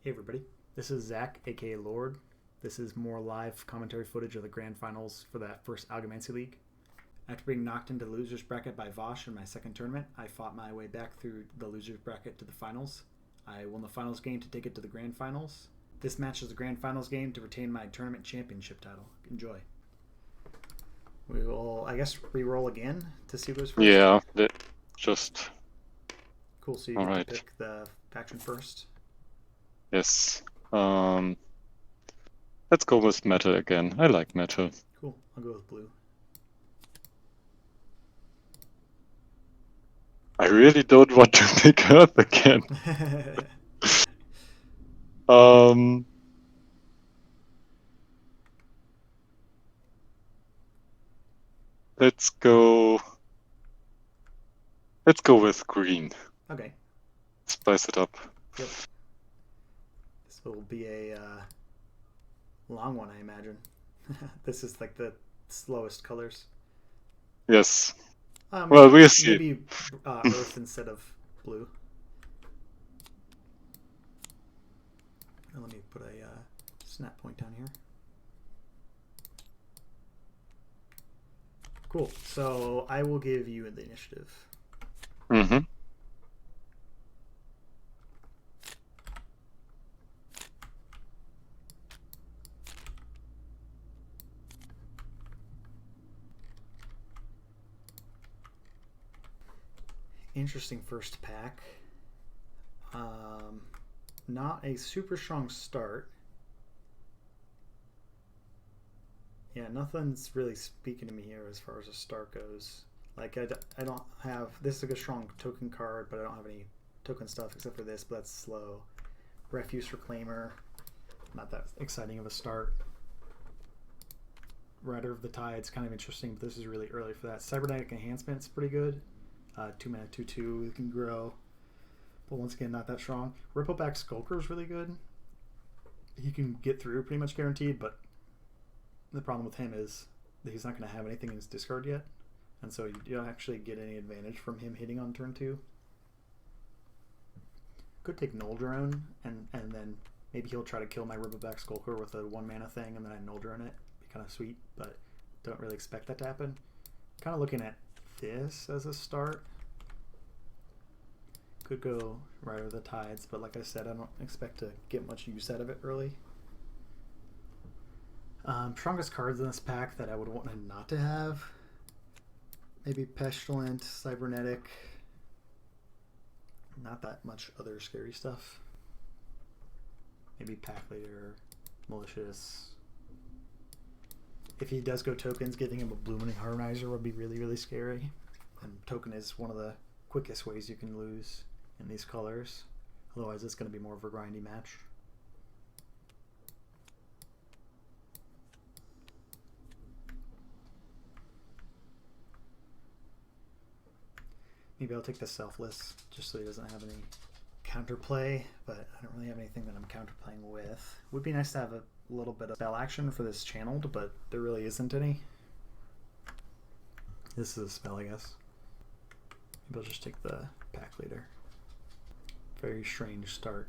Hey everybody, this is Zach, aka Lord. This is more live commentary footage of the grand finals for that first Algomancy League. After being knocked into the loser's bracket by Vosh in my second tournament, I fought my way back through the loser's bracket to the finals. I won the finals game to take it to the grand finals. This match is the grand finals game to retain my tournament championship title. Enjoy. We will, I guess, re-roll again to see who's first. Yeah, just Cool, so you all get right. to pick the faction first. Yes. Let's go with metal again. I like metal. Cool, I'll go with blue. I really don't want to pick Earth again. Um, let's go. Let's go with green. Okay. Spice it up. Yep. This will be a long one, I imagine. This is like the slowest colors. Yes. Maybe, Well, we'll see. Maybe earth instead of blue. Now let me put a snap point down here. Cool. So I will give you the initiative. Mm-hmm. Interesting first pack. Not a super strong start. Yeah, nothing's really speaking to me here as far as a start goes. Like, I don't have... This is a strong token card, but I don't have any token stuff except for this, but that's slow. Refuse Reclaimer. Not that exciting of a start. Rider of the Tide's kind of interesting, but this is really early for that. Cybernetic Enhancement's pretty good. 2 mana, 2/2. It can grow. But once again, not that strong. Rippleback Skulker is really good. He can get through pretty much guaranteed, but the problem with him is that he's not going to have anything in his discard yet. And so you don't actually get any advantage from him hitting on turn 2. Could take Null Drone, and then maybe he'll try to kill my Rippleback Skulker with a 1 mana thing, and then I Null Drone it. Be kind of sweet, but don't really expect that to happen. Kind of looking at this as a start. Could go Rider of the Tides, but like I said, I don't expect to get much use out of it early. Strongest cards in this pack that I would want him not to have. Maybe Pestilent, Cybernetic. Not that much other scary stuff. Maybe Pack Leader, Malicious. If he does go tokens, getting him a Blooming Harmonizer would be really, really scary. And token is one of the quickest ways you can lose in these colors. Otherwise, it's going to be more of a grindy match. Maybe I'll take the Selfless just so he doesn't have any counterplay, but I don't really have anything that I'm counterplaying with. Would be nice to have a little bit of spell action for this channeled, but there really isn't any. This is a spell, I guess. Maybe I'll just take the Pack Leader. Very strange start.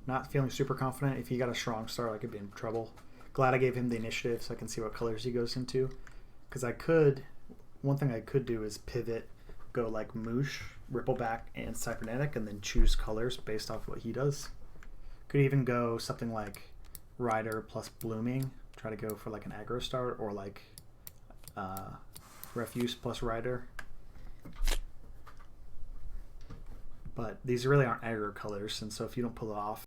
Not feeling super confident. If he got a strong start, I could be in trouble. Glad I gave him the initiative so I can see what colors he goes into. Because I could, one thing I could do is pivot, go like Moosh, Rippleback, and Cybernetic, and then choose colors based off what he does. Could even go something like Rider plus Blooming, try to go for like an aggro start, or like Refuse plus Rider. But these really aren't aggro colors, and so if you don't pull it off,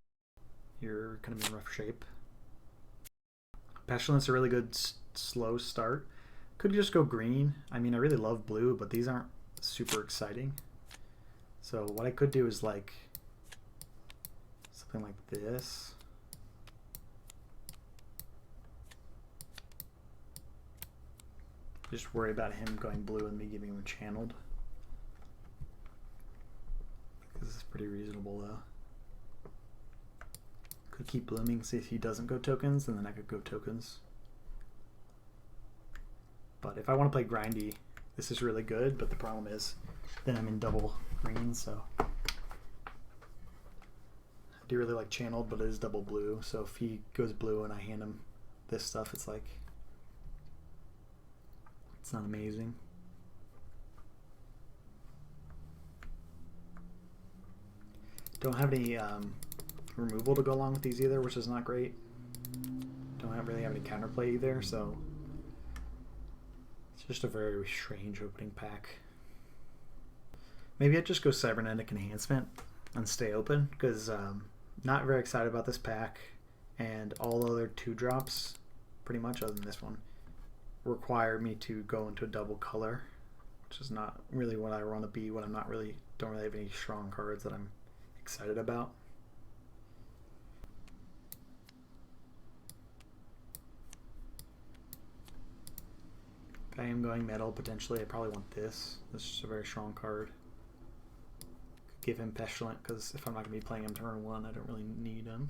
you're going to be in rough shape. Pestilence is a really good slow start. Could just go green. I mean, I really love blue, but these aren't super exciting. So what I could do is like something like this. Just worry about him going blue and me giving him a channeled. This is pretty reasonable though. Could keep blooming, see if he doesn't go tokens, and then I could go tokens. But if I want to play grindy, this is really good, but the problem is then I'm in double green, so do really like channeled, but it is double blue. So if he goes blue and I hand him this stuff, it's like it's not amazing. Don't have any removal to go along with these either, which is not great. Don't really have any counterplay either, so it's just a very strange opening pack. Maybe I'd just go Cybernetic Enhancement and stay open, because not very excited about this pack, and all other 2-drops, pretty much other than this one, require me to go into a double color, which is not really what I want to be when I'm don't really have any strong cards that I'm excited about. If I am going metal, potentially I probably want this. This is a very strong card. Could give him Pestilent, because if I'm not going to be playing him turn 1, I don't really need him.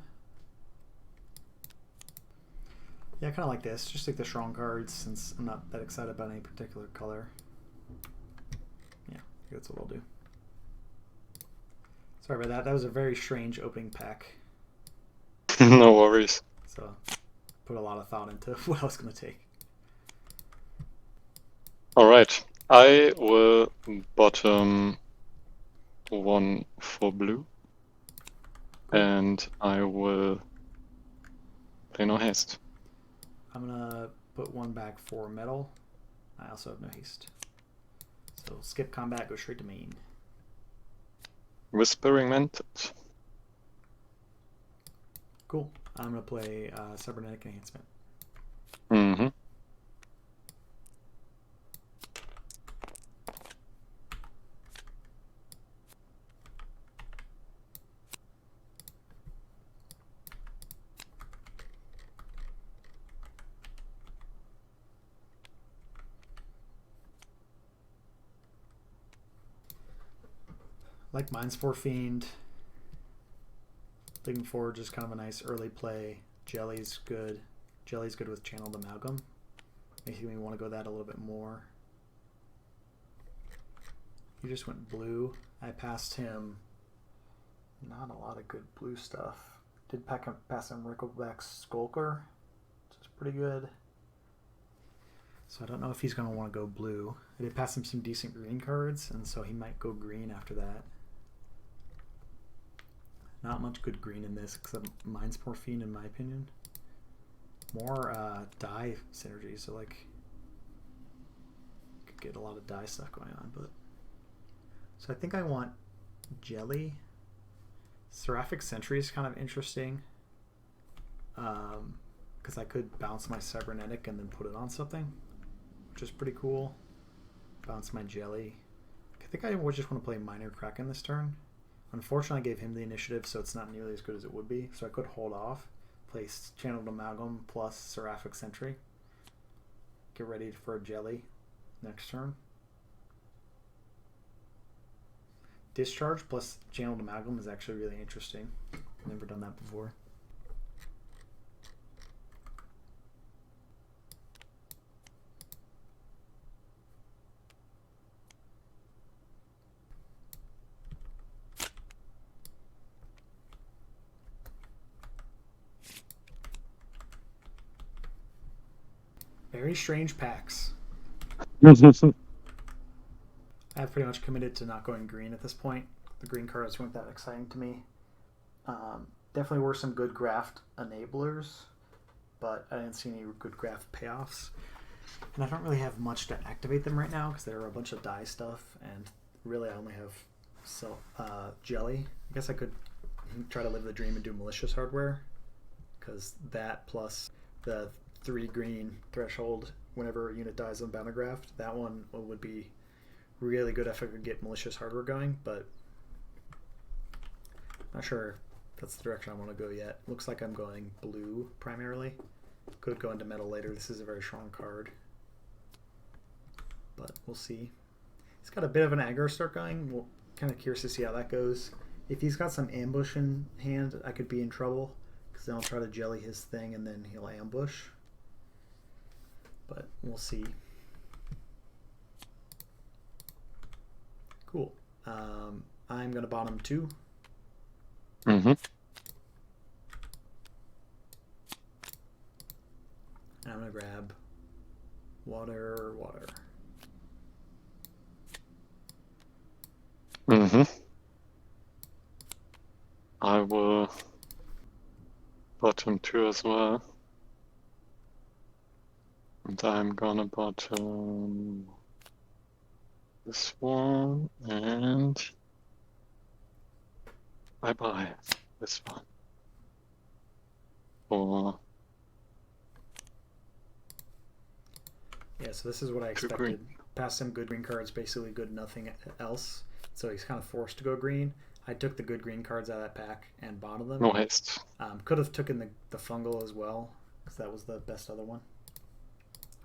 Yeah, I kind of like this. Just take the strong cards since I'm not that excited about any particular color. Yeah, I think that's what I'll do. Sorry about that. That was a very strange opening pack. No worries. So, put a lot of thought into what I was going to take. Alright, I will bottom 1 for blue. Cool. And I will play no haste. I'm going to put 1 back for metal. I also have no haste. So skip combat, go straight to main. Whispering Mantis. Cool. I'm going to play Cybernetic Enhancement. Mm-hmm. Like Mind's for Fiend. Looking forward, just kind of a nice early play. Jelly's good. Jelly's good with Channeled Amalgam. Making me want to go that a little bit more. He just went blue. I passed him not a lot of good blue stuff. Did pass him Rickleback's Skulker, which is pretty good. So I don't know if he's going to want to go blue. I did pass him some decent green cards, and so he might go green after that. Not much good green in this, except Mind's Morphine, in my opinion. More die synergy, so like could get a lot of die stuff going on. But so I think I want Jelly. Seraphic Sentry is kind of interesting, because I could bounce my Cybernetic and then put it on something, which is pretty cool. Bounce my Jelly. I think I would just want to play Minor Kraken this turn. Unfortunately, I gave him the initiative, so it's not nearly as good as it would be. So I could hold off, place Channeled Amalgam plus Seraphic Sentry. Get ready for a Jelly next turn. Discharge plus Channeled Amalgam is actually really interesting. Never done that before. Very strange packs. I've pretty much committed to not going green at this point. The green cards weren't that exciting to me. Definitely were some good graft enablers, but I didn't see any good graft payoffs. And I don't really have much to activate them right now because there are a bunch of die stuff, and really I only have Jelly. I guess I could try to live the dream and do Malicious Hardware, because that plus the 3 green threshold whenever a unit dies on Boundergraft, that one would be really good if I could get Malicious Hardware going, but not sure that's the direction I want to go yet. Looks like I'm going blue primarily. Could go into metal later. This is a very strong card, but we'll see. He's got a bit of an aggro start going. We're kind of curious to see how that goes. If he's got some ambush in hand, I could be in trouble, because then I'll try to Jelly his thing and then he'll ambush. But we'll see. Cool. I'm going to bottom 2. Mm-hmm. Water, water. Mm-hmm. I will bottom 2 as well. And I'm gonna bottom this one and bye-bye this one. For Yeah, so this is what I 2 expected. green. Past some good green cards, basically good nothing else. So he's kind of forced to go green. I took the good green cards out of that pack and bottomed them. No haste. Could have taken the fungal as well, because that was the best other one.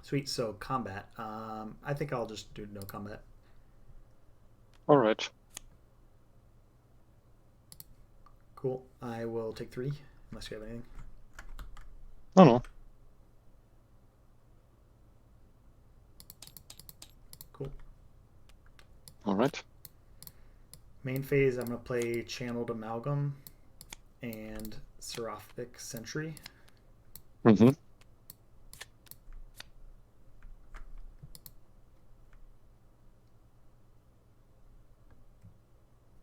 Sweet, so combat. I think I'll just do no combat. Alright. Cool. I will take 3, unless you have anything. Oh no. Cool. Alright. Main phase, I'm going to play Channeled Amalgam and Seraphic Sentry. Mm-hmm.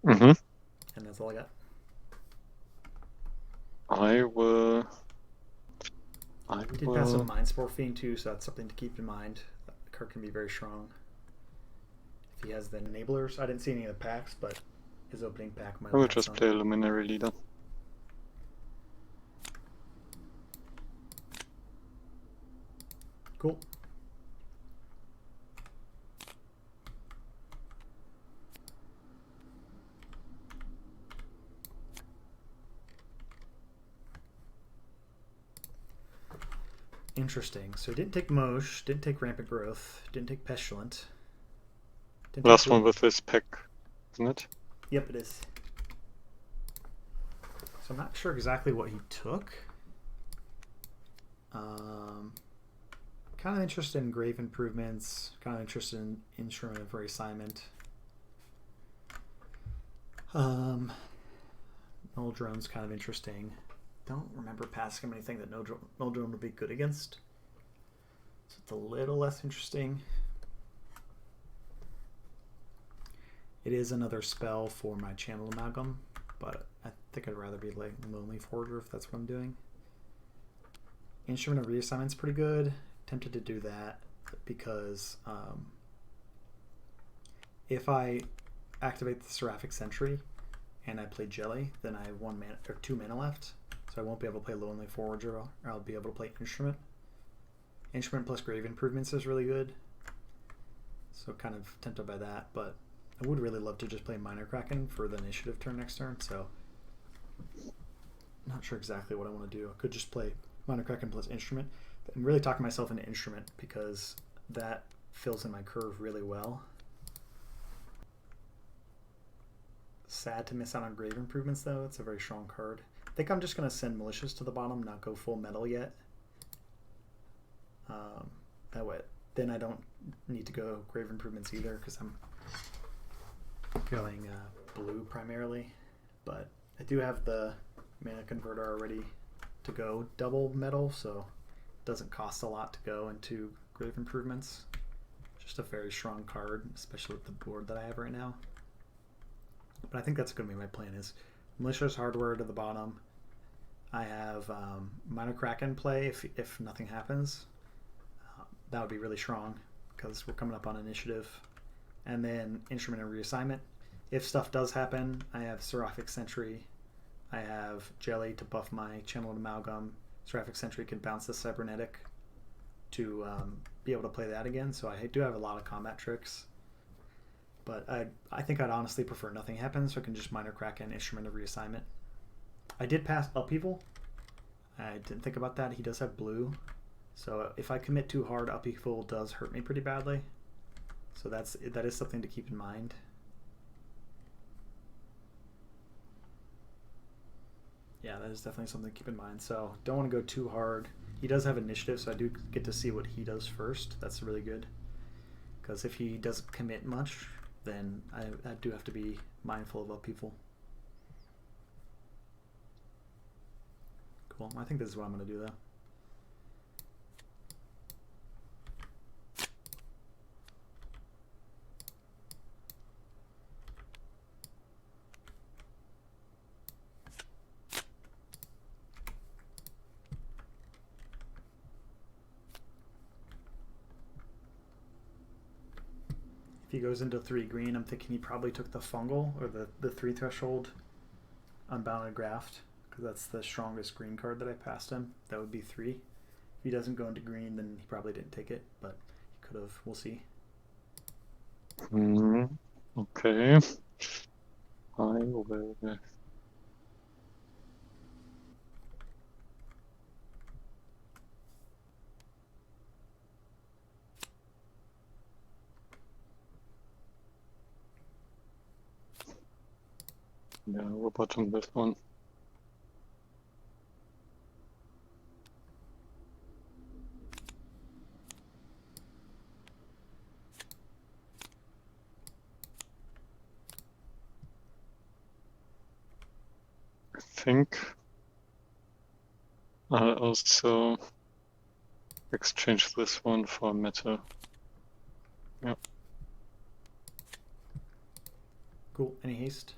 Mm-hmm. And that's all I got. I will... Did pass on Mind Spore Fiend too, so that's something to keep in mind. The card can be very strong. If he has the enablers, I didn't see any of the packs, but his opening pack might have I will had just some. play a Luminary Leader. Cool. Interesting. So didn't take Mosh, didn't take Rampant Growth, didn't take Pestilent. Didn't Last take one with this pack, isn't it? Yep, it is. So I'm not sure exactly what he took. Kind of interested in Grave Improvements, kind of interested in Instrument of Reassignment. Null Drone's kind of interesting. Don't remember passing him anything that Null Drone would be good against. So it's a little less interesting. It is another spell for my Channel Amalgam, but I think I'd rather be like Lonely Forger if that's what I'm doing. Instrument of Reassignment's pretty good. Tempted to do that because if I activate the Seraphic Sentry and I play Jelly, then I have 1 mana or 2 mana left, so I won't be able to play Lonely Forger, or I'll be able to play Instrument. Instrument plus Grave Improvements is really good, so kind of tempted by that, but I would really love to just play Minor Kraken for the initiative turn next turn, so not sure exactly what I want to do. I could just play Minor Kraken plus Instrument and really talk myself into Instrument because that fills in my curve really well. Sad to miss out on Grave Improvements though. It's a very strong card. I think I'm just going to send Malicious to the bottom, not go full metal yet. That way, then I don't need to go Grave Improvements either because I'm going blue primarily. But I do have the mana converter already to go double metal, so it doesn't cost a lot to go into Grave Improvements. Just a very strong card, especially with the board that I have right now. But I think that's going to be my plan is Malicious Hardware to the bottom. I have Minor Kraken play if nothing happens. That would be really strong because we're coming up on initiative. And then Instrument of Reassignment. If stuff does happen, I have Seraphic Sentry. I have Jelly to buff my Channeled Amalgam. Seraphic Sentry can bounce the Cybernetic to be able to play that again. So I do have a lot of combat tricks. But I think I'd honestly prefer nothing happens, so I can just Minor Kraken, Instrument of Reassignment. I did pass Upheaval. I didn't think about that. He does have blue. So if I commit too hard, Upheaval does hurt me pretty badly. So that is something to keep in mind. Yeah, that is definitely something to keep in mind. So don't want to go too hard. He does have initiative, so I do get to see what he does first. That's really good. Because if he doesn't commit much, then I do have to be mindful of Upheaval. Cool. I think this is what I'm going to do, though. If he goes into 3 green, I'm thinking he probably took the fungal or the 3 threshold unbounded graft, because that's the strongest green card that I passed him. That would be 3. If he doesn't go into green, then he probably didn't take it, but he could have. We'll see. Okay. I will. Yeah, we'll bottom this one. I think I'll also exchange this one for metal. Yeah. Cool. Any haste?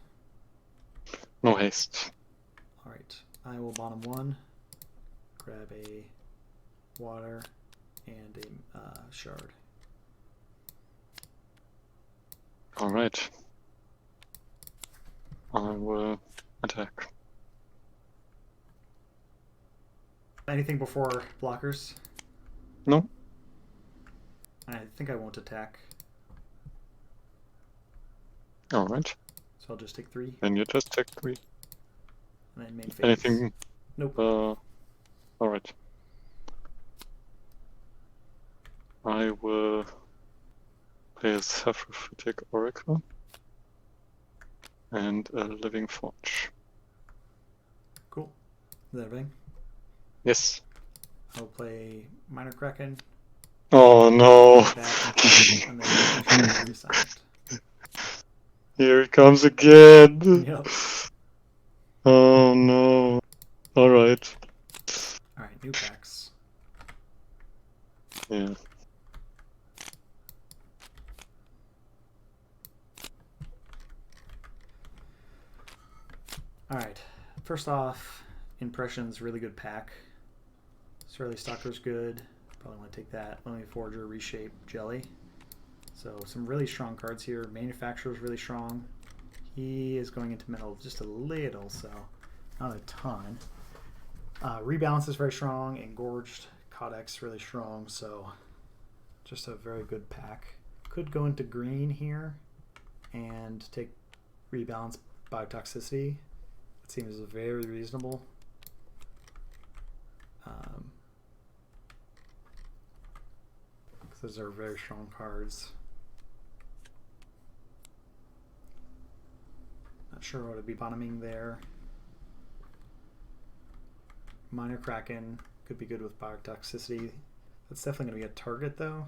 No haste. All right. I will bottom 1, grab a water and a shard. All right. I will attack. Anything before blockers? No. I think I won't attack. All right. So I'll just take 3. Then you just take 3. And then main phase. Anything? Nope. All right. I will play a Saprophytic Oracle and a Living Forge. Cool. Is that everything? Yes. I'll play Minor Kraken. Oh no! And then resilient. Here it comes again! Yep. Oh no. Alright. Alright, new packs. Yeah. Alright. First off, Impressions, really good pack. Surly Stalker's good. Probably want to take that. Lonely Forger, Reshape, Jelly. So some really strong cards here. Manufacturer's really strong. He is going into metal just a little, so not a ton. Rebalance is very strong. Engorged Codex really strong, so just a very good pack. Could go into green here and take Rebalance Biotoxicity. It seems very reasonable. Those are very strong cards. Not sure what would be bottoming there. Minor Kraken could be good with Biotoxicity. That's definitely going to be a target though.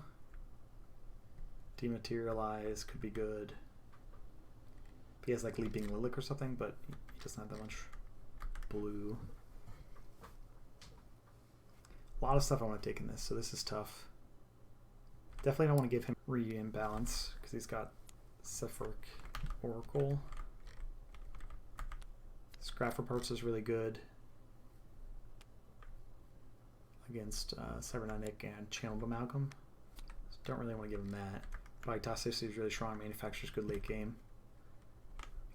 Dematerialize could be good. If he has like Leaping Lilac or something, but he doesn't have that much blue. A lot of stuff I want to take in this, so this is tough. Definitely don't want to give him Re-Imbalance because he's got Sephiric Oracle. Scrap for Parts is really good against Cybernetic and Channeled Amalgam. So don't really want to give him that. Biotoxicity is really strong. Manufacturer's good late game.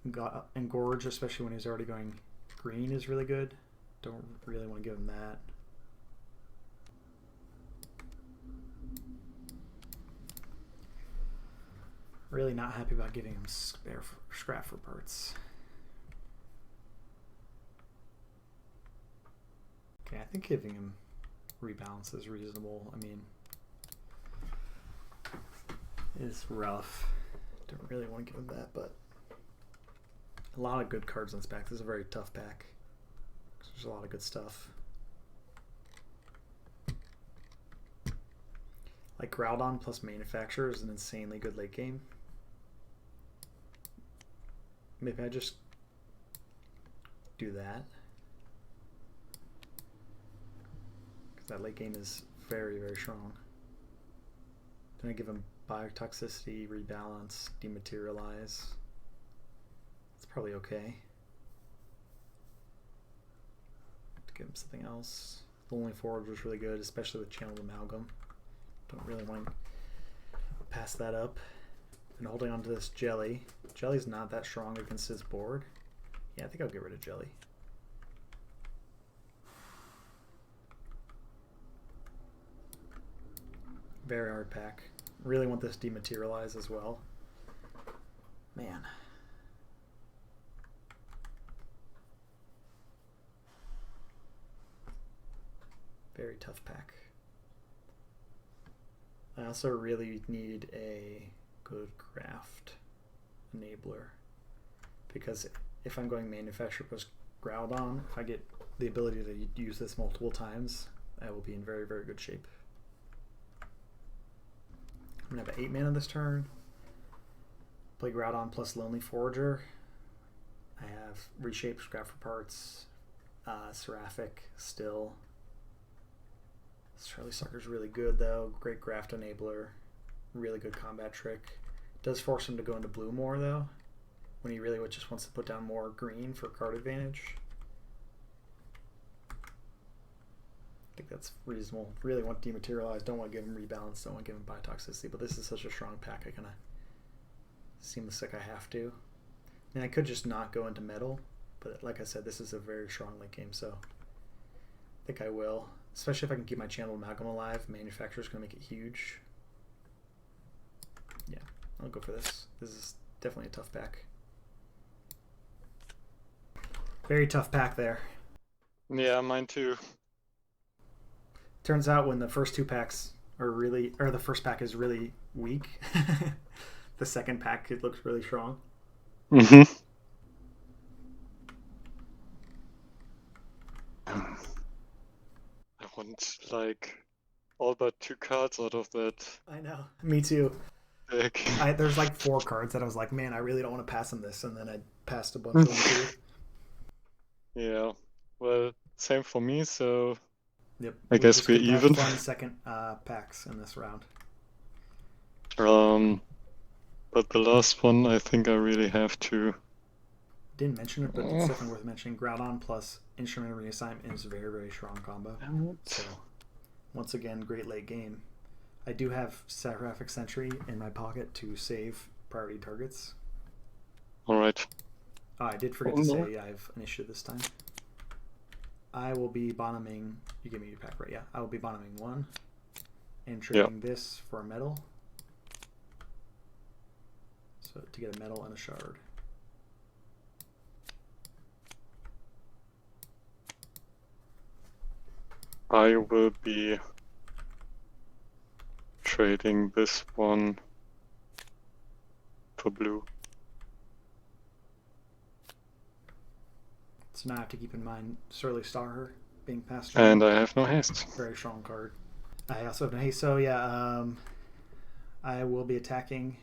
Engorge, especially when he's already going green, is really good. Don't really want to give him that. Really not happy about giving him Scrap for Parts. Okay, I think giving him Rebalance is reasonable. I mean, it's rough. Don't really want to give him that, but a lot of good cards in this pack. This is a very tough pack. There's a lot of good stuff. Like Groudon plus Manufacturer is an insanely good late game. Maybe I just do that. Because that late game is very, very strong. Then I give him Biotoxicity, Rebalance, Dematerialize. It's probably okay. To give him something else. Lonely Forge was really good, especially with Channeled Amalgam. Don't really want to pass that up. And holding on to this Jelly. Jelly's not that strong against his board. Yeah, I think I'll get rid of Jelly. Very hard pack. Really want this dematerialize as well. Man. Very tough pack. I also really need a good graft enabler, because if I'm going manufacturer plus Groudon, if I get the ability to use this multiple times, I will be in very, very good shape. I'm going to have an 8-mana this turn. Play Groudon plus Lonely Forager. I have Reshape, Scrap for Parts, Seraphic still. Charlie Sucker's really good though. Great Graft Enabler. Really good combat trick. Does force him to go into blue more though, when he really just wants to put down more green for card advantage. I think that's reasonable. Really want Dematerialize. Don't want to give him Rebalance. Don't want to give him Biotoxicity. But this is such a strong pack. I kind of seems like I have to. And I could just not go into Metal. But like I said, this is a very strong late game. So I think I will. Especially if I can keep my Channel Amalgam alive. Manufacturer's going to make it huge. Yeah, I'll go for this. This is definitely a tough pack. Very tough pack there. Yeah, mine too. Turns out when the first two packs are really, or the first pack is really weak, the second pack, it looks really strong. Mm-hmm. I want like all but 2 cards out of that I know. Me too. deck. There's like 4 cards that I was like, man, I really don't want to pass him this, and then I passed a bunch of them too. Yeah, well, same for me, so Yep. I guess we're even. Fun second packs in this round. But the last one, I think I really have to. Didn't mention it, but it's definitely worth mentioning. Groudon plus Instrument Reassignment is a very, very strong combo. So, once again, great late game. I do have Seraphic Sentry in my pocket to save priority targets. Alright. Oh, I did forget to say I have Initiative this time. I will be bottoming. You give me your pack, right? Yeah. I will be bottoming 1 and trading this for a metal. So, to get a metal and a shard. I will be trading this one for blue. So now I have to keep in mind Surly Star being passed around. And around. I have no haste. Very strong card. I also have no haste, so yeah, I will be attacking.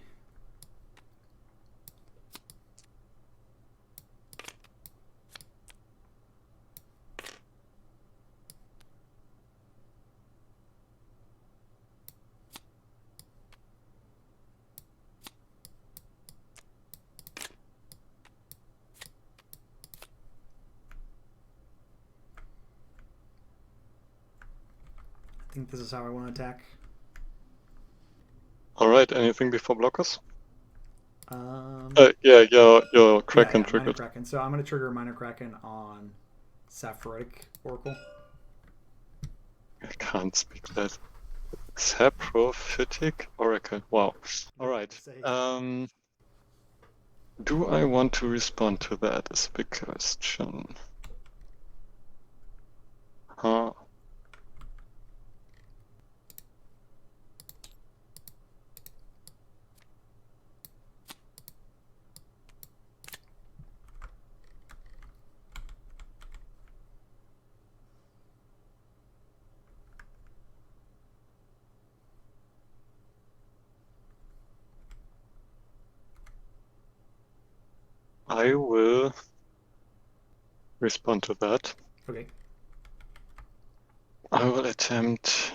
I think this is how I want to attack. Alright, anything before blockers? Yeah, your Kraken triggered. Kraken. So I'm going to trigger Minor Kraken on Sapphiric Oracle. I can't speak that. Saprophytic Oracle. Wow. Alright. Do I want to respond to that is a big question. Huh. I will respond to that. Okay. I will attempt.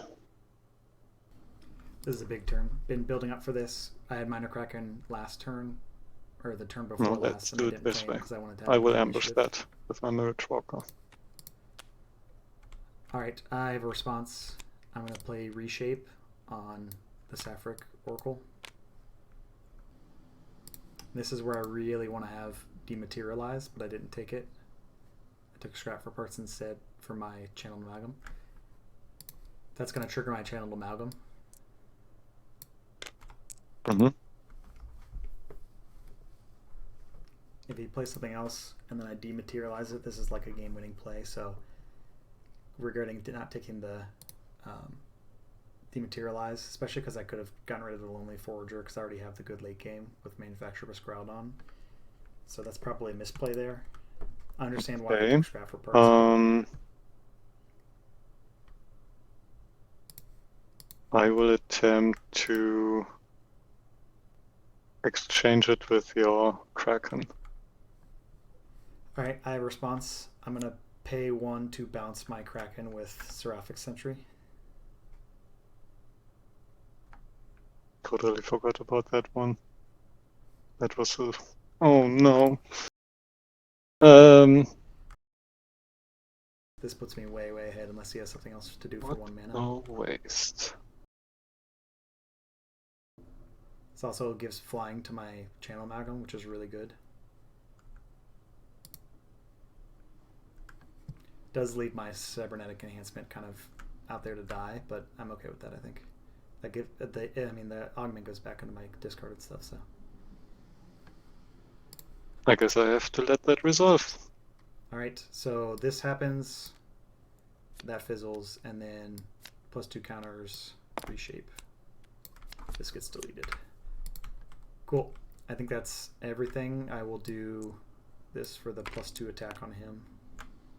This is a big turn. Been building up for this. I had Minor Kraken last turn, or the turn before last. Let's do it this way. I will ambush that with my Mirage Walker. Alright, I have a response. I'm going to play Reshape on the Sapphiric Oracle. This is where I really want to have dematerialize, but I didn't take it. I took scrap for parts instead for my channeled amalgam. That's going to trigger my channeled amalgam. Mm-hmm. If he plays something else and then I dematerialize it, this is like a game-winning play. So regretting not taking the dematerialize, especially because I could have gotten rid of the Lonely Forager because I already have the good late game with Manufacturer plus Groudon. So that's probably a misplay there. I understand why I took scrap for parts. I will attempt to exchange it with your Kraken. Alright, I have a response. I'm going to pay 1 to bounce my Kraken with Seraphic Sentry. Totally forgot about that one. That was a... Oh no. This puts me way, way ahead unless he has something else to do for 1 mana. No waste. This also gives flying to my channel amalgam, which is really good. Does leave my cybernetic enhancement kind of out there to die, but I'm okay with that. I think. The augment goes back into my discarded stuff. So. I guess I have to let that resolve. All right. So this happens. That fizzles, and then +2 counters reshape. This gets deleted. Cool. I think that's everything. I will do this for the +2 attack on him.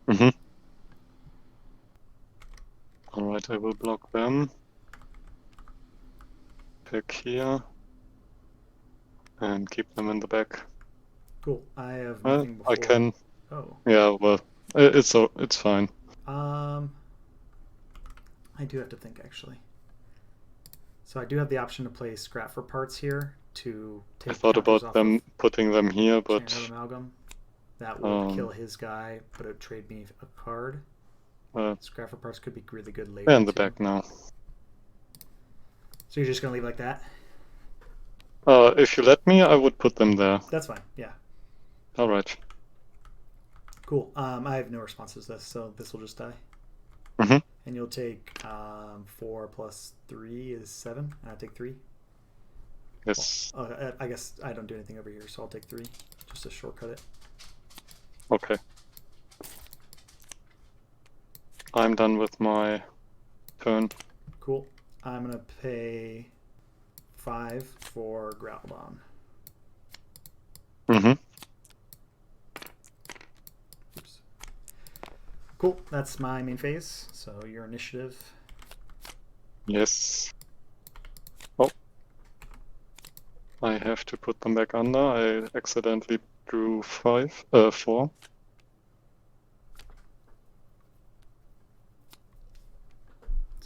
Mm-hmm. Alright, I will block them. Pick here. And keep them in the back. Cool. I have nothing before. I can. Oh. Yeah, well, it's fine. I do have to think actually. So I do have the option to play scrap for parts here to take. I thought about them putting them here, but amalgam. That would kill his guy, but it would trade me a card. Scrap for parts could be really good later. They're in the back now. So you're just gonna leave it like that? If you let me, I would put them there. That's fine. Yeah. All right. Cool. I have no responses to this, so this will just die. Mm-hmm. And you'll take 4 + 3 is 7, and I'll take 3. Yes. Well, I guess I don't do anything over here, so I'll take 3, just to shortcut it. Okay. I'm done with my turn. Cool. I'm gonna pay 5 for Groudon. Mm-hmm. Oops. Cool. That's my main phase. So your initiative. Yes. Oh. I have to put them back under. I accidentally drew 4. It's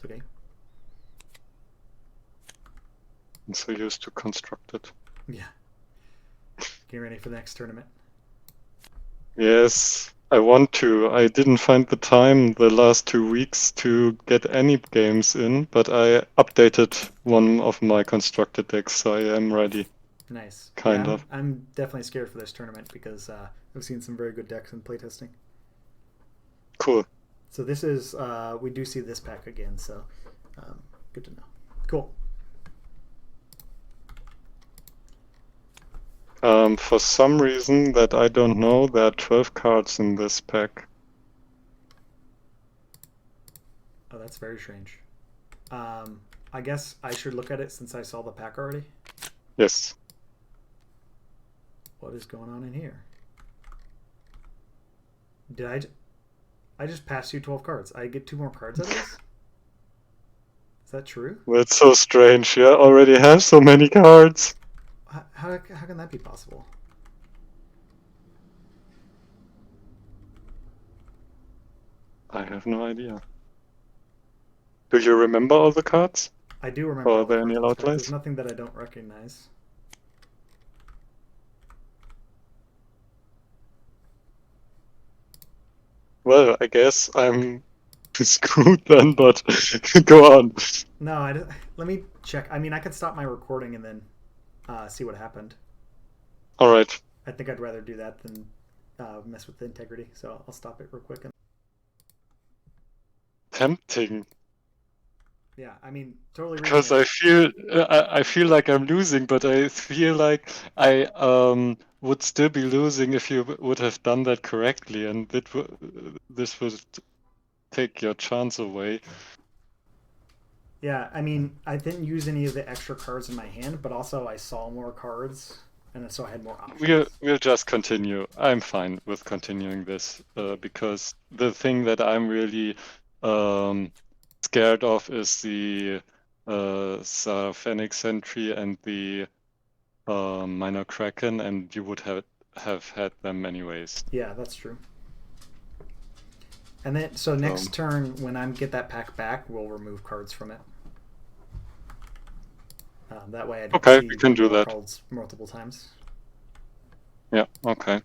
okay. And so used to construct it. Yeah. Getting ready for the next tournament. Yes, I want to. I didn't find the time the last 2 weeks to get any games in, but I updated one of my constructed decks, so I am ready. Nice. Kind of. I'm definitely scared for this tournament because I've seen some very good decks in playtesting. Cool. So this is, we do see this pack again, so good to know. Cool. For some reason that I don't know, there are 12 cards in this pack. Oh, that's very strange. I guess I should look at it since I saw the pack already. Yes. What is going on in here? Did I just passed you 12 cards. I get 2 more cards out of this? Is that true? That's so strange. Yeah, already have so many cards. How can that be possible? I have no idea. Do you remember all the cards? I do remember. Or are there any outlays? There's nothing that I don't recognize. Well, I guess I'm screwed then, but go on. No, let me check. I mean, I could stop my recording and then see what happened. All right. I think I'd rather do that than mess with the integrity. So I'll stop it real quick. Tempting. Yeah, I mean, totally reading Because it. I feel like I'm losing, but I feel like I would still be losing if you would have done that correctly, and this would take your chance away. Yeah, I mean, I didn't use any of the extra cards in my hand, but also I saw more cards, and so I had more We'll options. we'll just continue. I'm fine with continuing this because the thing that I'm really um, scared of is the Fennec Sentry and the Minor Kraken, and you would have had them anyways. Yeah, that's true. And then, so So next turn, when I get that pack back, we'll remove cards from it. That way I don't okay, we see can do more that. cards multiple times. Yeah, okay.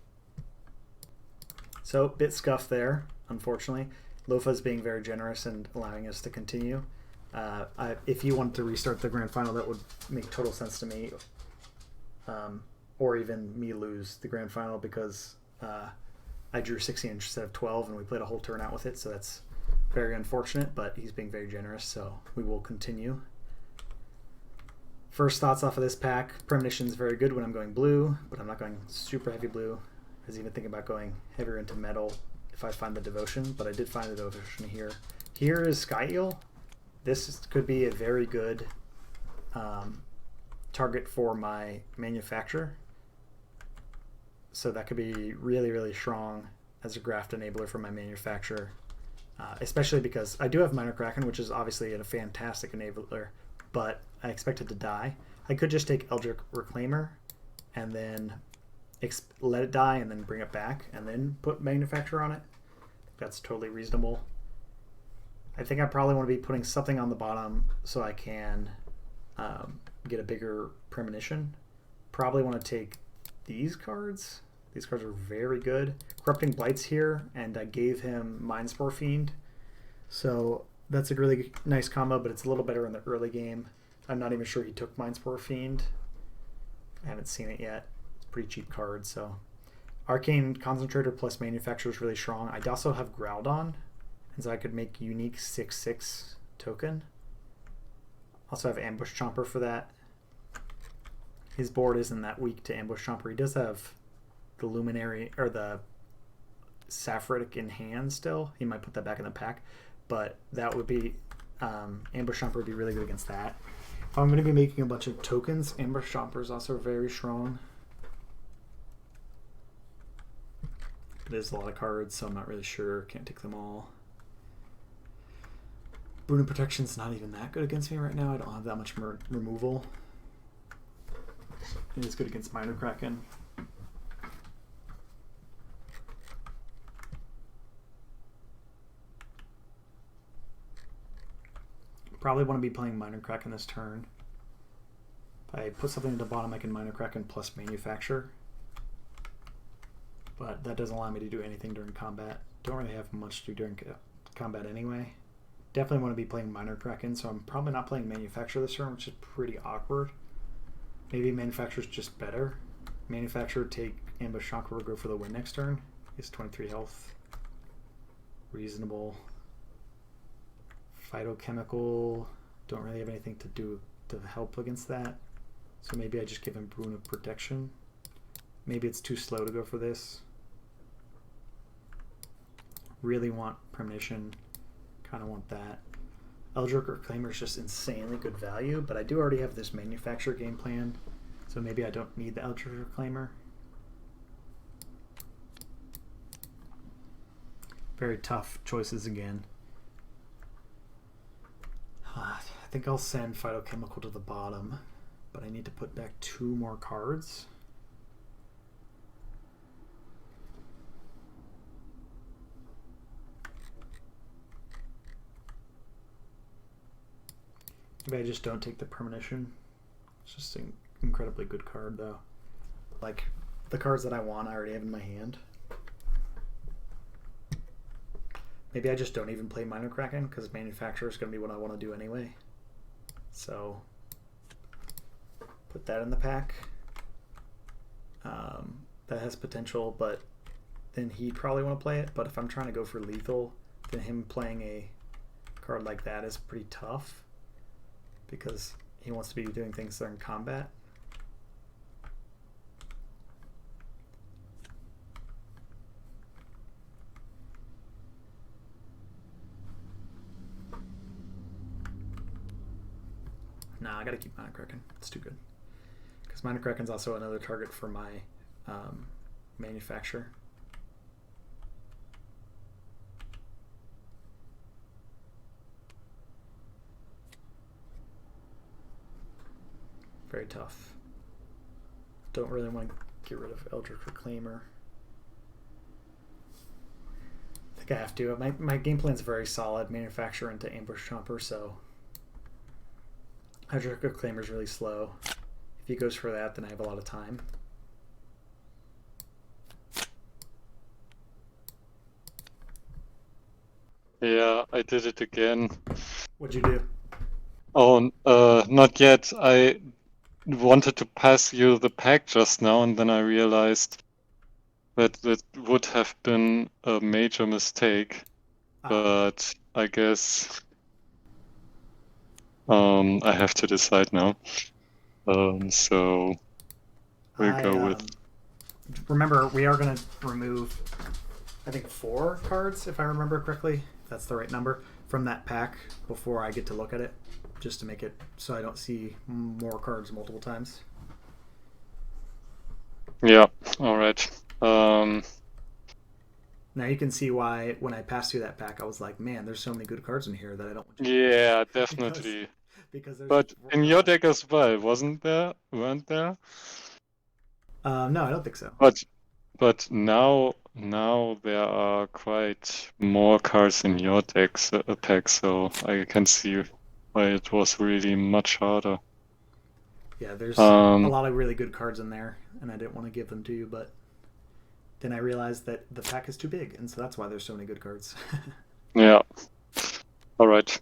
So, bit scuff there, unfortunately. Lofa's being very generous and allowing us to continue. If you wanted to restart the grand final, that would make total sense to me. Or even me lose the grand final because I drew 16 instead of 12 and we played a whole turn out with it. So that's very unfortunate, but he's being very generous. So we will continue. First thoughts off of this pack. Premonition is very good when I'm going blue, but I'm not going super heavy blue. I was even thinking about going heavier into metal if I find the devotion, but I did find the devotion here. Here is Sky Eel. This could be a very good target for my manufacturer. So that could be really, really strong as a graft enabler for my manufacturer. Especially because I do have Minor Kraken, which is obviously a fantastic enabler, but I expect it to die. I could just take Eldritch Reclaimer and then let it die and then bring it back and then put Manufacturer on it. That's totally reasonable. I think I probably want to be putting something on the bottom so I can get a bigger premonition. Probably want to take these cards. These cards are very good. Corrupting Blight's here, and I gave him Mindspore Fiend. So that's a really nice combo, but it's a little better in the early game. I'm not even sure he took Mindspore Fiend. I haven't seen it yet. It's a pretty cheap card, so. Arcane Concentrator plus Manufacturer is really strong. I also have Groudon, and so I could make unique 6/6 token. Also have Ambush Chomper for that. His board isn't that weak to Ambush Chomper. He does have the Luminary, or the Saphiritic in hand still. He might put that back in the pack, but that would be, Ambush Chomper would be really good against that. If I'm going to be making a bunch of tokens, Ambush Chomper is also very strong. There's a lot of cards, so I'm not really sure. Can't take them all. Boon of Protection's not even that good against me right now. I don't have that much removal. It is good against Minor Kraken. Probably want to be playing Minor Kraken this turn. If I put something at the bottom, I can Minor Kraken plus Manufacture. But that doesn't allow me to do anything during combat. Don't really have much to do during combat anyway. Definitely want to be playing Minor Kraken, so I'm probably not playing Manufacture this turn, which is pretty awkward. Maybe Manufacture's just better. Manufacturer, take Ambush Chomper, go for the win next turn. It's 23 health. Reasonable. Phytochemical. Don't really have anything to do to help against that. So maybe I just give him Boon of Protection. Maybe it's too slow to go for this. Really want Premonition. Kind of want that. Eldritch Reclaimer is just insanely good value, but I do already have this Manufacturer game plan, so maybe I don't need the Eldritch Reclaimer. Very tough choices again. I think I'll send Phytochemical to the bottom, but I need to put back 2 more cards. Maybe I just don't take the Premonition. It's just an incredibly good card, though. Like, the cards that I want, I already have in my hand. Maybe I just don't even play Minor Kraken, because Manufacturer is going to be what I want to do anyway. So, put that in the pack. that has potential, but then he'd probably want to play it. But if I'm trying to go for lethal, then him playing a card like that is pretty tough because he wants to be doing things that are in combat. Nah, I gotta keep Mana Kraken. It's too good. Because Mana Kraken's also another target for my manufacturer. Very tough. Don't really want to get rid of Eldritch Reclaimer. I think I have to. My game plan's very solid. Manufacturer into Ambush Chomper, so Eldritch Reclaimer's really slow. If he goes for that, then I have a lot of time. Yeah, I did it again. What'd you do? Oh, not yet. I wanted to pass you the pack just now, and then I realized that that would have been a major mistake. But I guess I have to decide now. So we'll go with. Remember, we are going to remove, I think, 4 cards, if I remember correctly, if that's the right number, from that pack before I get to look at it, just to make it so I don't see more cards multiple times. Yeah, all right. Now you can see why when I passed through that pack, I was like, man, there's so many good cards in here that I don't want you. Yeah, definitely. because there's but in your deck as well, weren't there? No, I don't think so. But now there are quite more cards in your pack, so I can see why it was really much harder. Yeah, there's a lot of really good cards in there, and I didn't want to give them to you, but then I realized that the pack is too big, and so that's why there's so many good cards. Yeah. All right.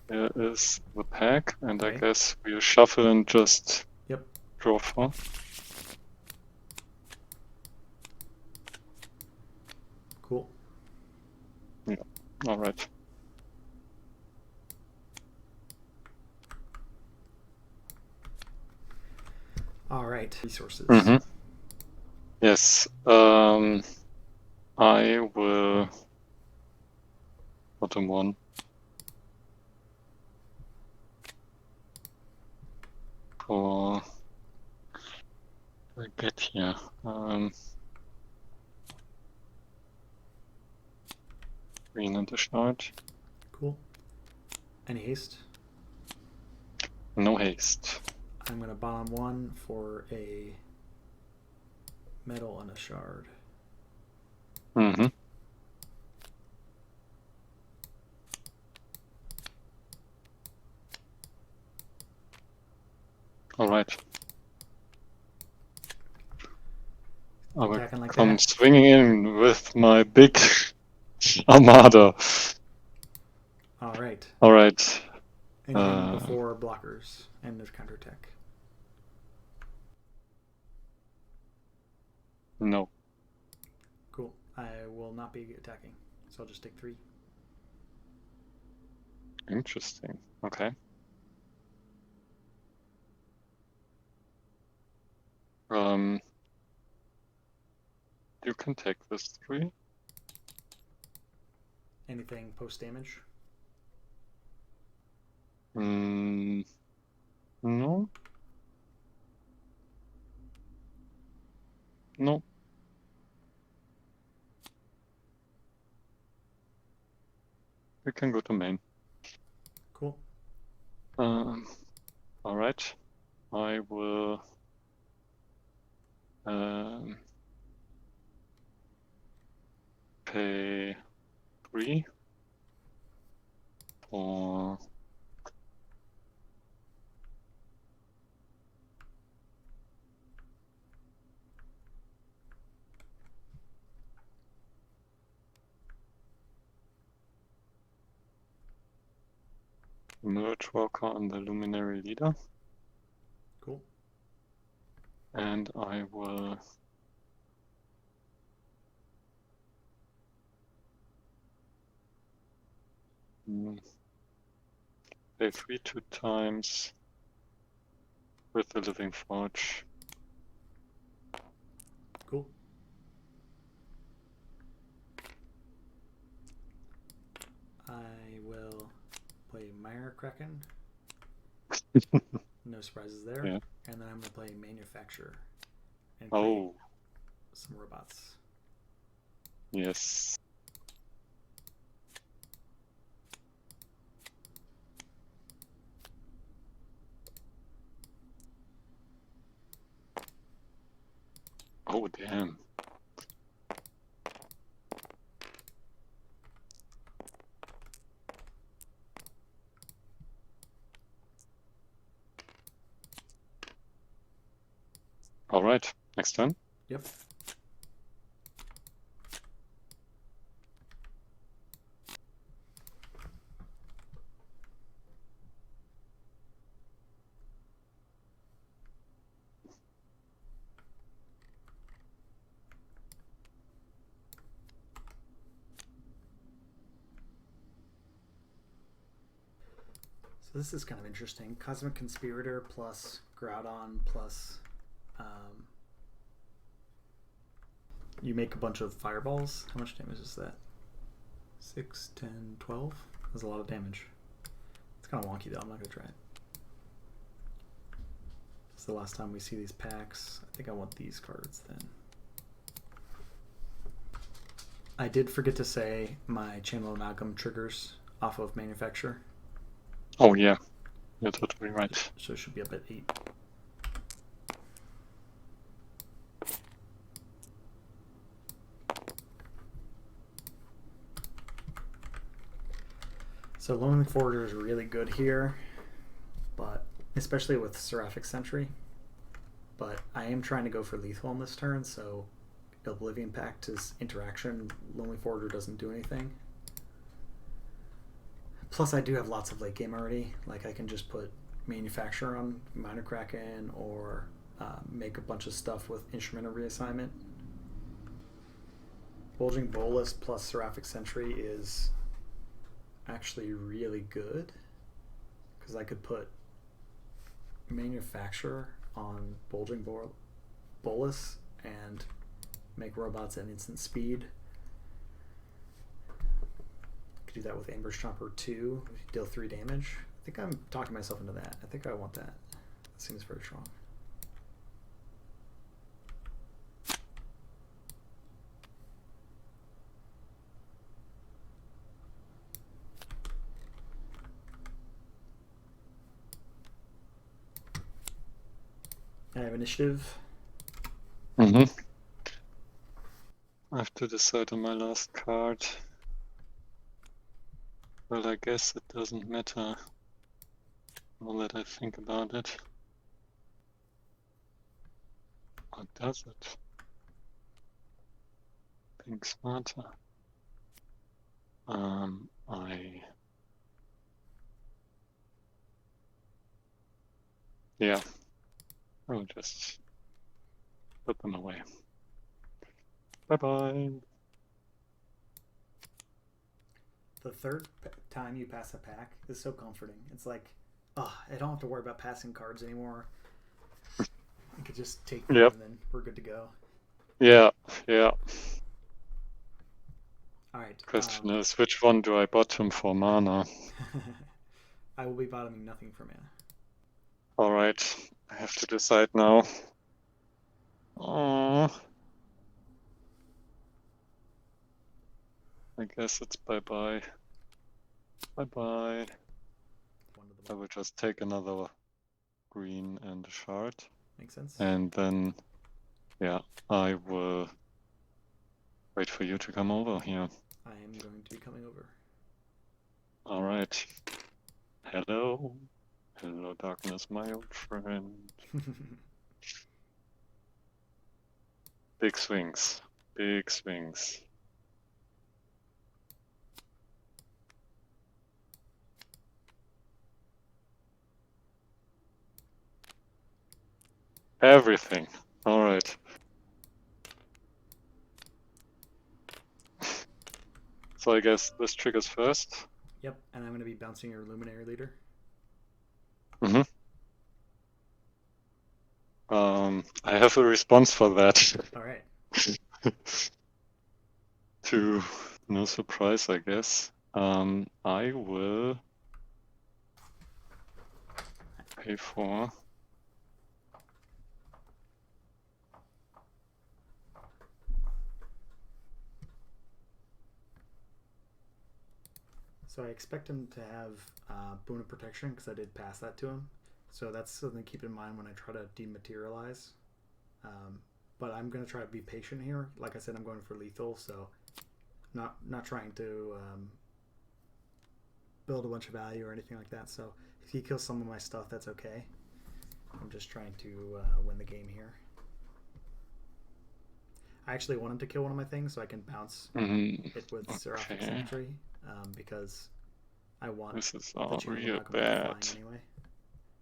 Here is the pack, and okay. I guess we'll shuffle and just draw 4. Cool. Yeah. All right. All right. Resources. Mm-hmm. Yes. I will bottom 1. For I get here. Green and a shard. Cool. Any haste? No haste. I'm gonna bottom 1 for a metal and a shard. Mm-hmm. All right. I will come swinging in with my big armada. All right. All right. Anything before blockers and there's counterattack? No. Cool. I will not be attacking, so I'll just take 3. Interesting. Okay. You can take this 3. Anything post damage? No. No. We can go to main. Cool. All right. I will pay 3 for Merge Walker and the Luminary Leader. Cool. And I will pay 3 2 times with the Living Forge. Cool. I will play Mire Kraken. No surprises there. Yeah. And then I'm going to play Manufacturer and create some robots. Yes. Oh, damn. All right, next turn. Yep. So this is kind of interesting. Cosmic Conspirator plus Groudon plus you make a bunch of fireballs. How much damage is that? 6, 10, 12? That's a lot of damage. It's kind of wonky though. I'm not going to try it. This is the last time we see these packs. I think I want these cards then. I did forget to say my Channel Amalgam triggers off of Manufacturer. Oh yeah, you're totally right. So it should be up at 8. So Lonely Forger is really good here, but especially with Seraphic Sentry. But I am trying to go for lethal on this turn, so Oblivion Pact his interaction. Lonely Forger doesn't do anything. Plus, I do have lots of late game already. Like I can just put Manufacturer on Minor Kraken or make a bunch of stuff with Instrumental Reassignment. Bulging Bolus plus Seraphic Sentry is actually really good because I could put Manufacturer on Bulging Bolus and make robots at instant speed. Could do that with Ambush Chomper 2, deal 3 damage. I think I'm talking myself into that. I think I want that. That seems very strong. I have initiative. I have to decide on my last card. Well, I guess it doesn't matter. All that I think about it. Or does it? Think smarter. Yeah, I'll just put them away. Bye-bye. The third time you pass a pack is so comforting. It's like, oh, I don't have to worry about passing cards anymore. I could just take them and then we're good to go. Yeah, yeah. All right. Question is, which one do I bottom for mana? I will be bottoming nothing for mana. All right, I have to decide now. I guess it's bye-bye. Bye-bye. I will just take another green and a shard. Makes sense. And then, yeah, I will wait for you to come over here. I am going to be coming over. All right. Hello. Hello, darkness, my old friend. Big swings. Big swings. Everything. All right. So I guess this triggers first. Yep, and I'm going to be bouncing your Luminary Leader. Mm-hmm. I have a response for that. All right. To no surprise, I guess. I will pay for. So I expect him to have Boon of Protection because I did pass that to him. So that's something to keep in mind when I try to dematerialize. But I'm going to try to be patient here. Like I said, I'm going for lethal, so not trying to build a bunch of value or anything like that. So if he kills some of my stuff, that's okay. I'm just trying to win the game here. I actually want him to kill one of my things so I can bounce it with Seraphic Sentry because I want this is the all channel real flying bad. anyway.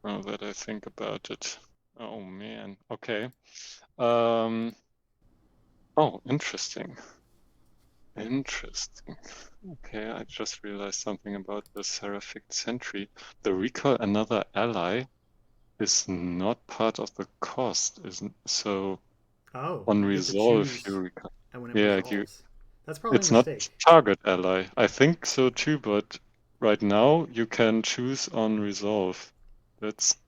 Now that I think about it. Oh man. Okay. Oh, interesting. Interesting. Okay, I just realized something about the Seraphic Sentry. The recall another ally is not part of the cost, isn't so? Oh, On you get to resolve, choose, you recall. and when it Yeah, resolves, that's probably a it's not mistake. target ally. I think so too, but right now you can choose on resolve. That's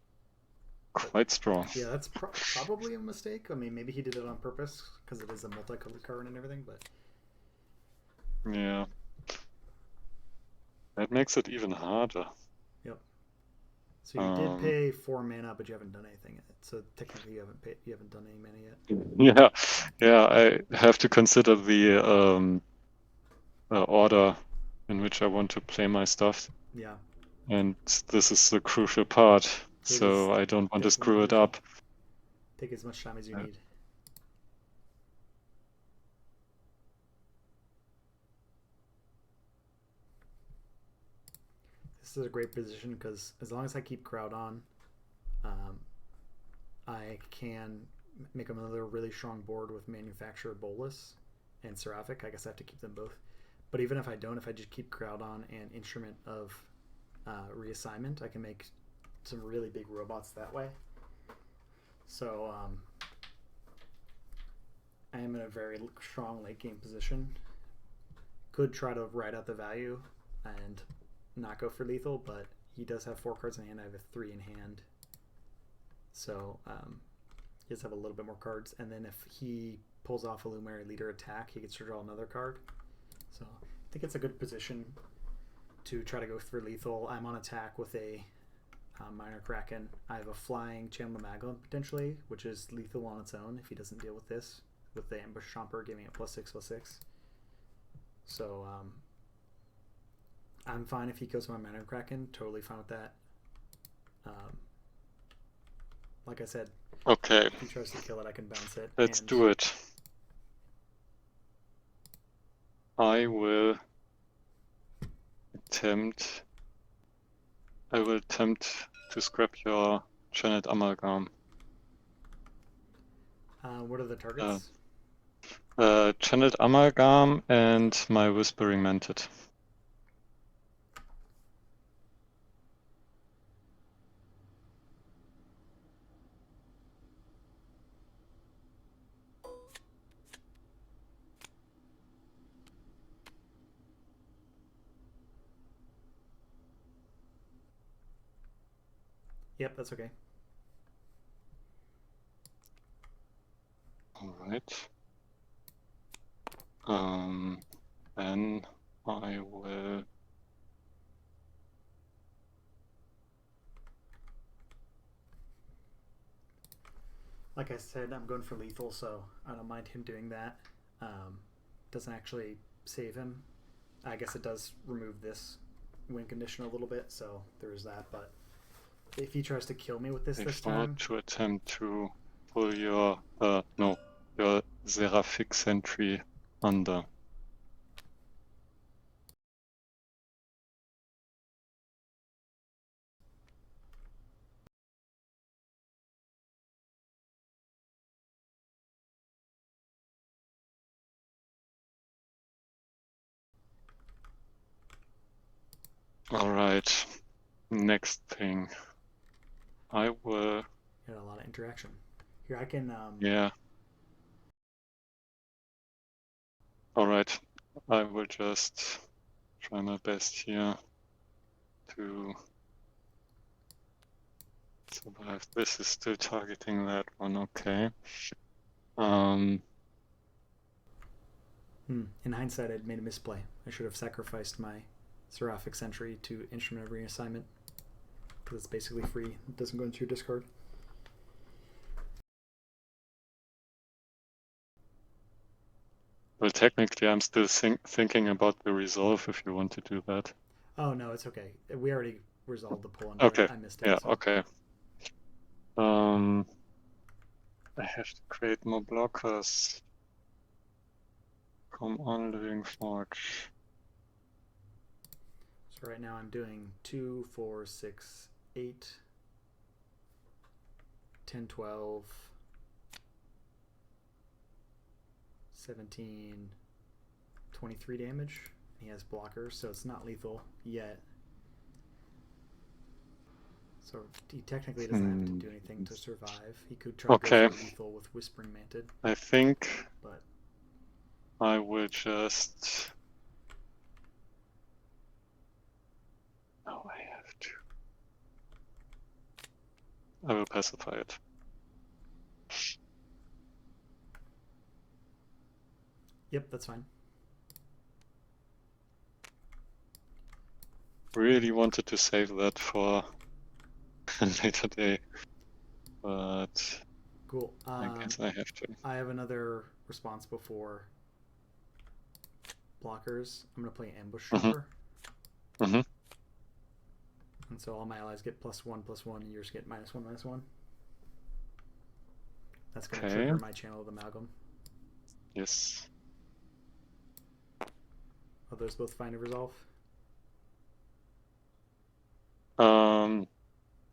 quite strong. Yeah, that's probably a mistake. I mean, maybe he did it on purpose because it is a multicolored card and everything, but Yeah, that makes it even harder. yep. So you did pay 4 mana, but you haven't done anything yet. So technically, you haven't done any mana yet. Yeah, I have to consider the order in which I want to play my stuff, Yeah, and this is the crucial part. it is So I don't want to definitely screw it crucial. up. Take as much time as you need. This is a great position because as long as I keep crowd on, I can make another really strong board with Manufacturer Bolus and Seraphic. I guess I have to keep them both. But even if I don't, if I just keep crowd on and Instrument of Reassignment, I can make some really big robots that way. So I am in a very strong late game position. Could try to ride out the value and not go for lethal, but he does have 4 cards in hand. I have a 3 in hand. So he does have a little bit more cards. And then if he pulls off a Luminary Leader attack, he gets to draw another card. So I think it's a good position to try to go for lethal. I'm on attack with a Minor Kraken. I have a flying Channel Magellan potentially, which is lethal on its own if he doesn't deal with this, with the Ambush Chomper giving it +6/+6. So I'm fine if he kills my Minor Kraken. Totally fine with that. Like I said, Okay, if he tries to kill it, I can bounce it. let's do it. I will attempt to scrap your Channeled Amalgam. What are the targets? Channeled Amalgam and my Whispering Mantid. Yep, that's okay. All right. Then I will. Like I said, I'm going for lethal, so I don't mind him doing that. Doesn't actually save him. I guess it does remove this win condition a little bit, so there's that. But if he tries to kill me with this turn, to attempt to pull your your Seraphic Sentry under. All right. Next thing. I will. Had a lot of interaction. Here, I can. Yeah. All right. I will just try my best here to survive. This is still targeting that one. Okay. In hindsight, I'd made a misplay. I should have sacrificed my Seraphic Sentry to Instrument of Reassignment because it's basically free. It doesn't go into your discard. Well, technically, I'm still thinking about the resolve if you want to do that. Oh, no, it's okay. We already resolved the pull under Okay. it. I missed it. Yeah, So. okay. I have to create more blockers. Come on, Living Forge. So right now I'm doing 2, 4, 6, 8, 10, 12, 17, 23 damage. He has blockers, so it's not lethal yet. So he technically doesn't have to do anything to survive. He could try to go for lethal with Whispering Manted. I think but I will just... Oh, I have to. I will pacify it. Yep, that's fine. Really wanted to save that for a later day, but cool. I guess I have to. I have another response before blockers. I'm going to play Ambush Chopper. Mm-hmm. And so all my allies get +1/+1, and yours get -1/-1. That's going to trigger my Channel of Amalgam. Yes. Are those both fine to resolve?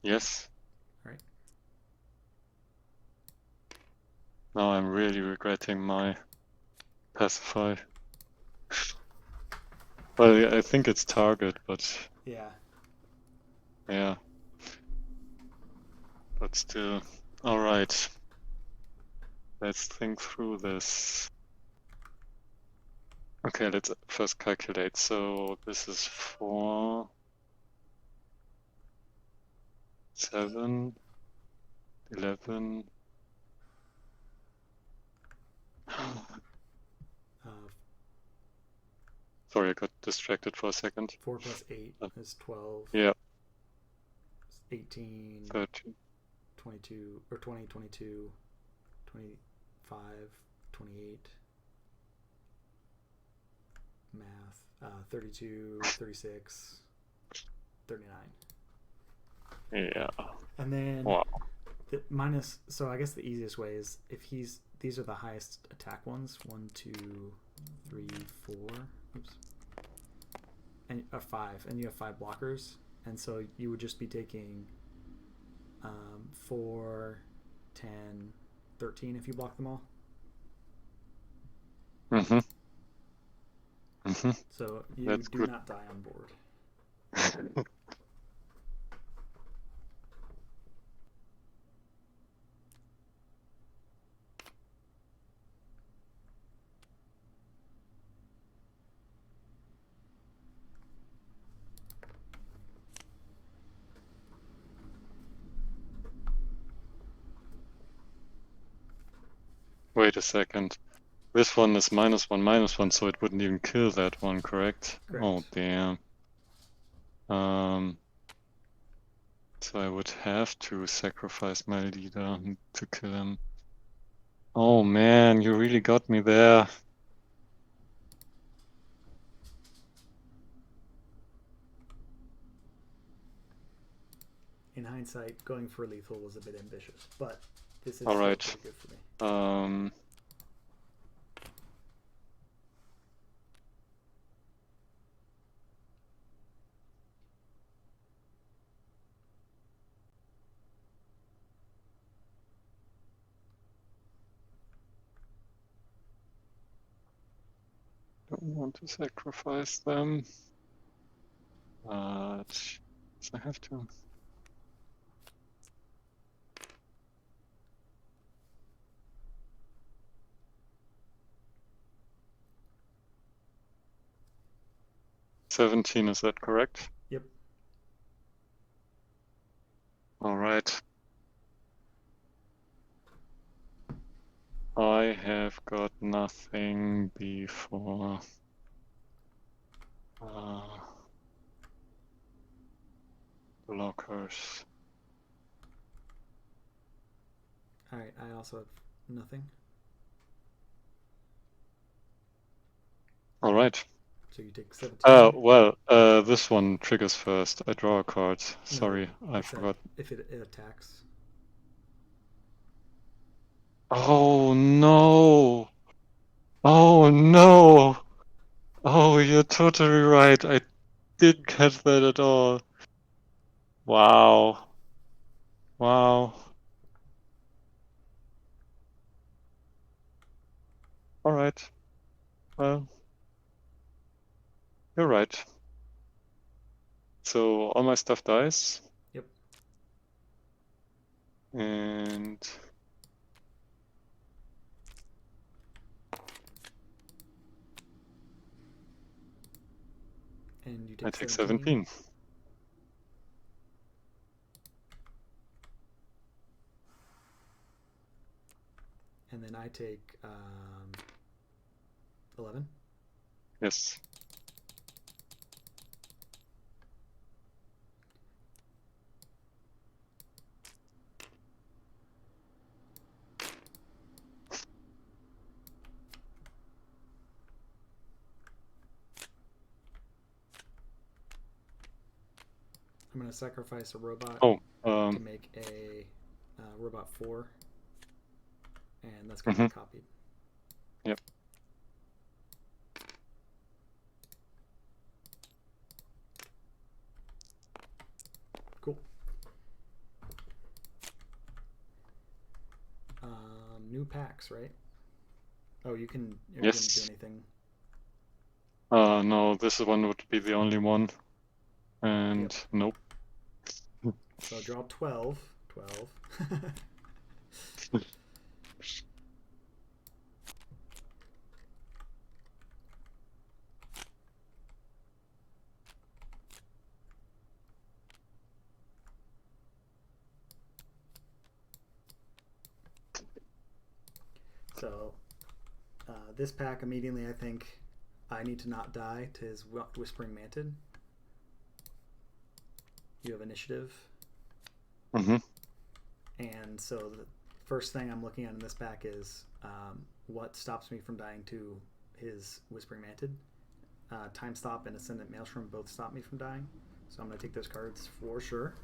Yes. All right. Now I'm really regretting my pacify. Well, I think it's target, but... Yeah. Yeah. But still. Alright. Let's think through this. Okay, let's first calculate. So this is 4, 7, 11. Sorry, I got distracted for a second. 4 + 8 is 12. Yeah. 18, 13. 22, or 20, 22, 25, 28. Math. 32, 36, 39. Yeah. And then wow. So I guess the easiest way is if these are the highest attack ones. 1, 2, 3, 4. Oops. And 5, and you have 5 blockers, and so you would just be taking 4, 10, 13 if you block them all. Mm-hmm. So you That's do good. not die on board. Wait a second. This one is -1/-1, so it wouldn't even kill that one, correct? Correct. Oh, damn. So I would have to sacrifice my leader to kill him. Oh man, you really got me there. In hindsight, going for lethal was a bit ambitious, but this is All right. still pretty good for me. Don't want to sacrifice them. I have to. $17, is that correct? Yep. All right. I have got nothing before blockers. Alright, I also have nothing. All right. So you take 17. Well, this one triggers first. I draw a card. Sorry, I forgot. If it attacks. Oh no! Oh no! Oh, you're totally right. I didn't catch that at all. Wow. Wow. All right. Well, you're right. So all my stuff dies. Yep. And And you I take take 17. 17. And then I take 11. Yes. I'm going to sacrifice a robot Oh, to make a robot 4. And that's going to get copied. Yep. Cool. New packs, right? Oh, you can. You Yes. didn't do anything. No, this one would be the only one. And Yep. nope. So draw 12. 12. So this pack immediately, I think I need to not die to his Whispering Mantid. You have initiative. Mm-hmm. And so the first thing I'm looking at in this pack is what stops me from dying to his Whispering Mantid. Time Stop and Ascendant Maelstrom both stop me from dying. So I'm going to take those cards for sure.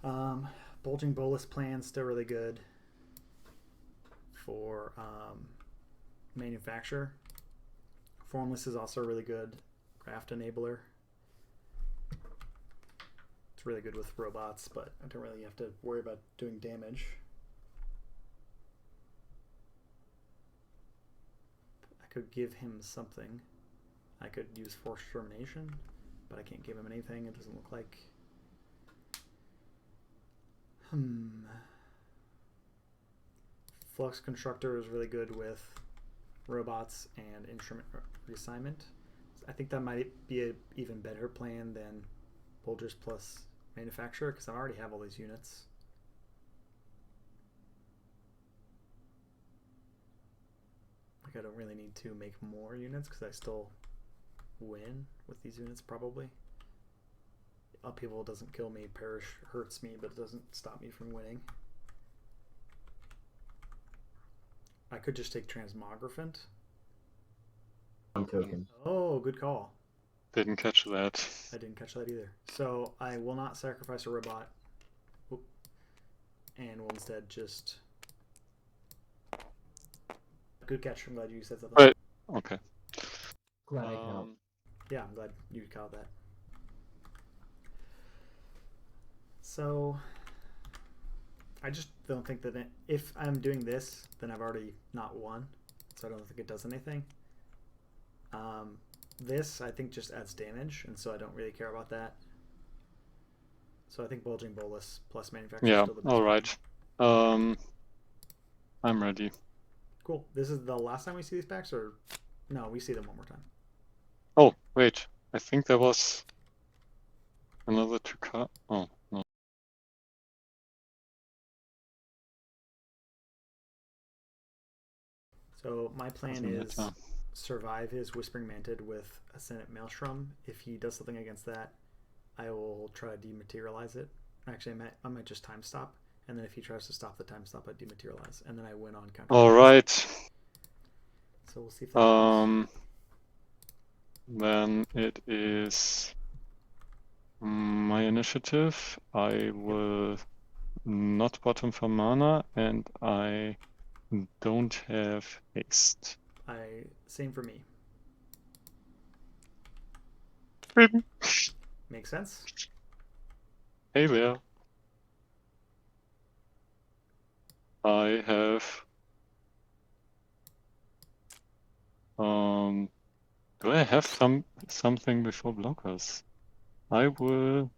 Bulging Bolus Plan, still really good for Manufacture. Formless is also really good. Craft Enabler. It's really good with robots, but I don't really have to worry about doing damage. I could give him something. I could use Forced Termination, but I can't give him anything. It doesn't look like. Flux Constructor is really good with robots and instrument reassignment. I think that might be an even better plan than Bulgers plus Manufacturer, because I already have all these units. Like, I don't really need to make more units because I still win with these units probably. Upheaval doesn't kill me, Perish hurts me, but it doesn't stop me from winning. I could just take Transmogrifant. One token. Oh, good call. Didn't catch that. I didn't catch that either. So I will not sacrifice a robot. Oop. And will instead just... Good catch. I'm glad you said something. Right. Okay. Glad I can help. Yeah, I'm glad you caught that. So I just don't think that if I'm doing this, then I've already not won. So I don't think it does anything. This, I think, just adds damage, and so I don't really care about that. So I think Bulging Bolus plus Manufacture is Yeah, still the best. all plan. right. I'm ready. Cool. This is the last time we see these packs, or no? We see them one more time. Oh, wait. I think there was another 2 card. Oh, no. So my plan Doesn't is matter. survive his Whispering Mantid with Ascendant Maelstrom. If he does something against that, I will try to dematerialize it. Actually, I might just time stop, and then if he tries to stop the time stop, I dematerialize, and then I win on counter. All right. So we'll see if that happens. Then it is my initiative. I will not bottom for mana, and I don't have haste. Same for me. Makes sense. Hey there. I have do I have something before blockers? I will.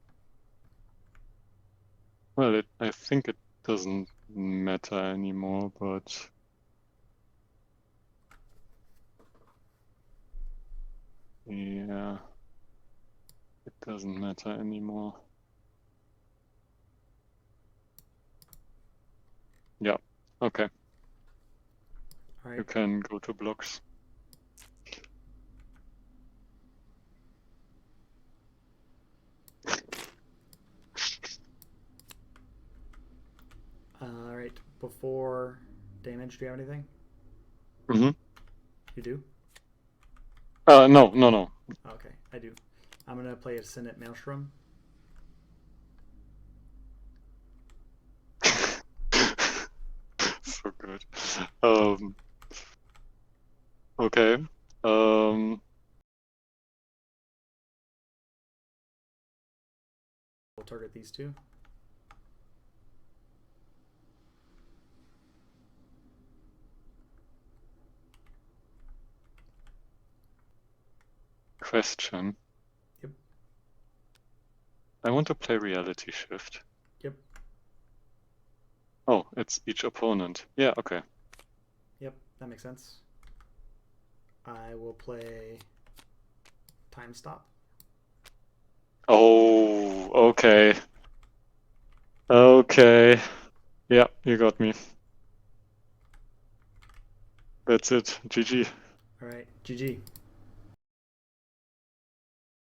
Well, I think it doesn't matter anymore, but yeah, it doesn't matter anymore. Yeah, okay. All You right. can go to blocks. All right. Before damage, do you have anything? Mm-hmm. You do? No. Okay, I do. I'm gonna play Ascendant Maelstrom. So good. Okay. We'll target these two. Question. Yep. I want to play Reality Shift. Yep. Oh, it's each opponent. Yeah, okay. Yep, that makes sense. I will play Time Stop. Oh, okay. Okay. Yeah, you got me. That's it. GG. All right, GG.